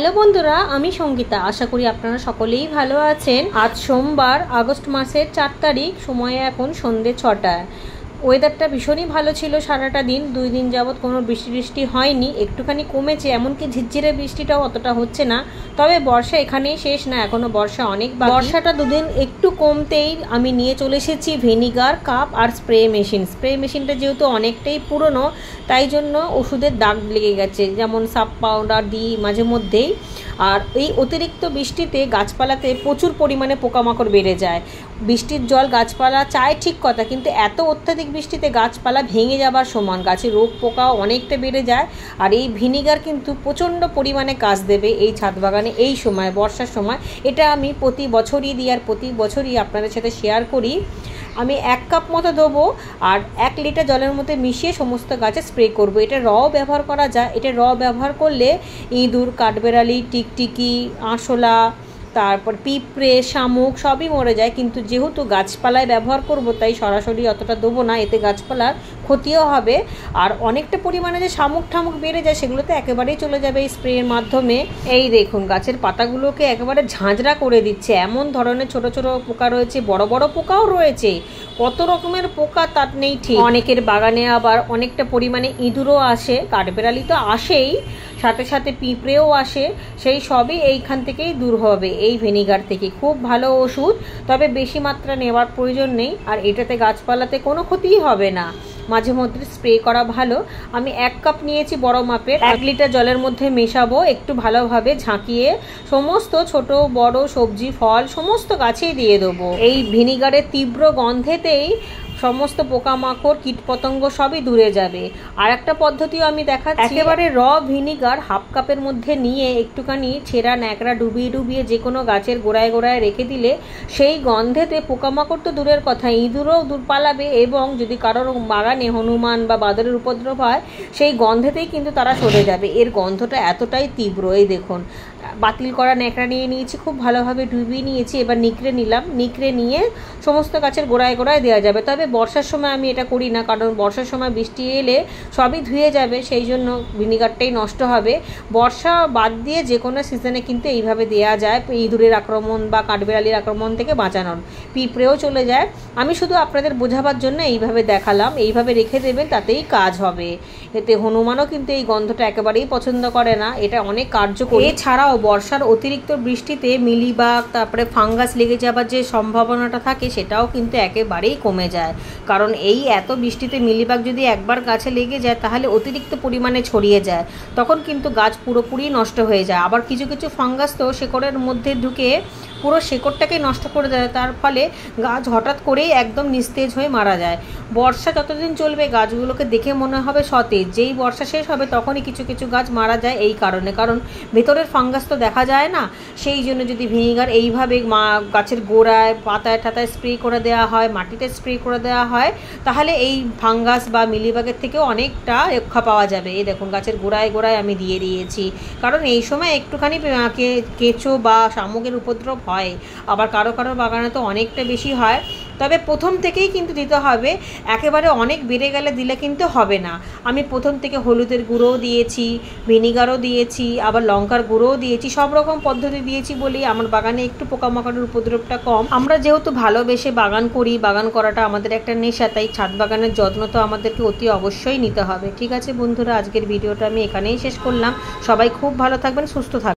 Hello বন্ধুরা, আমি সঙ্গীতা। আশা করি আপনারা সকলেই ভালো আছেন। আজ সোমবার, আগস্ট মাসের 4 তারিখ। সময় এখন সন্ধ্যে 6টায়। ওয়েদারটা ভীষণই ভালো ছিল সারাটা দিন। 2 দিন যাবৎ কোনো বৃষ্টি হয়নি, একটুখানি কমেছে, এমনকি ঝিরঝিরে বৃষ্টিটাও অতটা হচ্ছে না। তবে বর্ষা এখানেই শেষ না, এখনো বর্ষা অনেক বাকি। বর্ষাটা 2 দিন একটু কমতেই আমি নিয়ে চলে এসেছি ভিনিগার, কাপ আর স্প্রে মেশিন। স্প্রে মেশিনটা যেহেতু অনেকটাই পুরনো, তাই জন্য ওষুধের দাগ লেগে গেছে, যেমন সাব পাউডার দিই মাঝে মধ্যেই। আর এই অতিরিক্ত বৃষ্টিতে গাছপালাতে প্রচুর পরিমাণে পোকামাকড় বেড়ে যায়। বৃষ্টির জল গাছপালা চায় ঠিক কথা, কিন্তু এত অত্যাধিক বৃষ্টিতে গাছপালা ভেঙে যাবার সমান, গাছে রোগ পোকাও অনেকটা বেড়ে যায়। আর এই ভিনিগার কিন্তু প্রচণ্ড পরিমাণে কাজ দেবে এই ছাদ বাগানে এই সময়, বর্ষার সময়। এটা আমি প্রতি বছরই দিই আর প্রতি বছরই আপনাদের সাথে শেয়ার করি। আমি 1 কাপ মতো দেবো আর 1 লিটার জলের মধ্যে মিশিয়ে সমস্ত গাছে স্প্রে করব। এটা রও ব্যবহার করা যায়। এটা ব্যবহার করলে ইঁদুর, কাঠবেড়ালি, টিকটিকি, আরশোলা, তারপর পিঁপড়ে, শামুক সবই মরে যায়। কিন্তু যেহেতু গাছপালায় ব্যবহার করব, তাই সরাসরি অতটা দেবো না, এতে গাছপালার ক্ষতিও হবে। আর অনেকটা পরিমাণে যে শামুক ঠামুক বেড়ে যায়, সেগুলোতে একেবারেই চলে যাবে এই স্প্রের মাধ্যমে। এই দেখুন, গাছের পাতাগুলোকে একেবারে ঝাঁঝরা করে দিচ্ছে। এমন ধরনের ছোট ছোট পোকা রয়েছে, বড় বড় পোকাও রয়েছে। কত রকমের পোকা তার নেই ঠিক। অনেকের বাগানে আবার অনেকটা পরিমাণে ইঁদুরও আসে, কাঠবেড়ালি তো আসেই, সাথে সাথে পিঁপড়েও আসে। সেই সবই এইখান থেকেই দূর হবে, এই ভিনিগার থেকে। খুব ভালো ওষুধ, তবে বেশি মাত্রা নেওয়ার প্রয়োজন নেই। আর এটাতে গাছপালাতে কোনো ক্ষতিই হবে না, মাঝে মধ্যে স্প্রে করা ভালো। আমি 1 কাপ নিয়েছি বড় মাপের, 1 লিটার জলের মধ্যে মেশাবো একটু ভালোভাবে ঝাঁকিয়ে। সমস্ত ছোট বড় সবজি ফল সমস্ত গাছেই দিয়ে দেবো। এই ভিনিগারের তীব্র গন্ধেতেই সমস্ত পোকামাকড়, কীটপতঙ্গ সবই দূরে যাবে। আর একটা পদ্ধতিও আমি দেখাচ্ছি। একেবারে ভিনিগার 1/2 কাপের মধ্যে নিয়ে একটুখানি ছেঁড়া ন্যাকড়া ডুবিয়ে ডুবিয়ে যে কোনো গাছের গোড়ায় গোড়ায় রেখে দিলে সেই গন্ধেতে পোকামাকড় তো দূরের কথা, ইঁদুরও দূর পালাবে। এবং যদি কারোর বাগানে হনুমান বা বাদরের উপদ্রব হয়, সেই গন্ধেতেই কিন্তু তারা সরে যাবে। এর গন্ধটা এতটাই তীব্র। এই দেখুন, বাতিল করা ন্যাকড়া নিয়ে নিয়েছি, খুব ভালোভাবে ডুবিয়ে নিয়েছি। এবার নিকড়ে নিলাম, নিকড়ে নিয়ে সমস্ত গাছের গোড়ায় গোড়ায় দেওয়া যাবে। তবে বর্ষার সময় আমি এটা করি না, কারণ বর্ষার সময় বৃষ্টি এলে সবই ধুয়ে যাবে, সেই জন্য ভিনিগারটাই নষ্ট হবে। বর্ষা বাদ দিয়ে যে কোনো সিজনে কিন্তু এইভাবে দেওয়া যায়, ইঁদুরের আক্রমণ বা কাঠবেড়ালির আক্রমণ থেকে বাঁচানোর। পিঁপড়েও চলে যায়। আমি শুধু আপনাদের বোঝাবার জন্য এইভাবে দেখালাম। এইভাবে রেখে দেবেন, তাতেই কাজ হবে। এতে হনুমানও কিন্তু এই গন্ধটা একেবারেই পছন্দ করে না। এটা অনেক কার্যকরী। এছাড়াও বর্ষার অতিরিক্ত বৃষ্টিতে মিলিবাগ, তারপরে ফাঙ্গাস লেগে যাবার যে সম্ভাবনাটা থাকে, সেটাও কিন্তু একেবারেই কমে যায়। কারণ এই এত বৃষ্টিতে মিলিবাগ যদি একবার গাছে লেগে যায়, তাহলে অতিরিক্ত পরিমাণে ছড়িয়ে যায়, তখন কিন্তু গাছ পুরোপুরি নষ্ট হয়ে যায়। আবার কিছু কিছু ফাঙ্গাস তো শেকড়ের মধ্যে ঢুকে পুরো শেকড়টাকে নষ্ট করে দেয়, তার ফলে গাছ হঠাৎ করেই একদম নিস্তেজ হয়ে মারা যায়। বর্ষা যতদিন চলবে গাছগুলোকে দেখে মনে হবে সতেজ, যেই বর্ষা শেষ হবে তখনই কিছু কিছু গাছ মারা যায় এই কারণে, কারণ ভেতরের ফাঙ্গাস তো দেখা যায় না। সেই জন্য যদি ভিনিগার এইভাবে গাছের গোড়ায়, পাতায় টাতায় স্প্রে করে দেওয়া হয়, মাটিতে স্প্রে করে দেওয়া হয়, তাহলে এই ফাঙ্গাস বা মিলিবাগের থেকেও অনেকটা রক্ষা পাওয়া যাবে। এই দেখুন, গাছের গোড়ায় গোড়ায় আমি দিয়ে দিয়েছি, কারণ এই সময় একটুখানি কেঁচো বা শামুকের উপদ্রব হয়। আবার কারো কারো বাগানে তো অনেকটা বেশি হয়। তবে প্রথম থেকেই কিন্তু দিতে হবে, একেবারে অনেক বেড়ে গেলে দিলে কিন্তু হবে না। আমি প্রথম থেকে হলুদের গুঁড়োও দিয়েছি, ভিনিগারও দিয়েছি, আবার লঙ্কার গুঁড়োও দিয়েছি, সব রকম পদ্ধতি দিয়েছি বলেই আমার বাগানে একটু পোকামাকড়ের উপদ্রবটা কম। আমরা যেহেতু ভালোবেসে বাগান করি, বাগান করাটা আমাদের একটা নেশা, তাই ছাদ বাগানের যত্ন তো আমাদেরকে অতি অবশ্যই নিতে হবে। ঠিক আছে বন্ধুরা, আজকের ভিডিওটা আমি এখানেই শেষ করলাম। সবাই খুব ভালো থাকবেন, সুস্থ থাকবেন।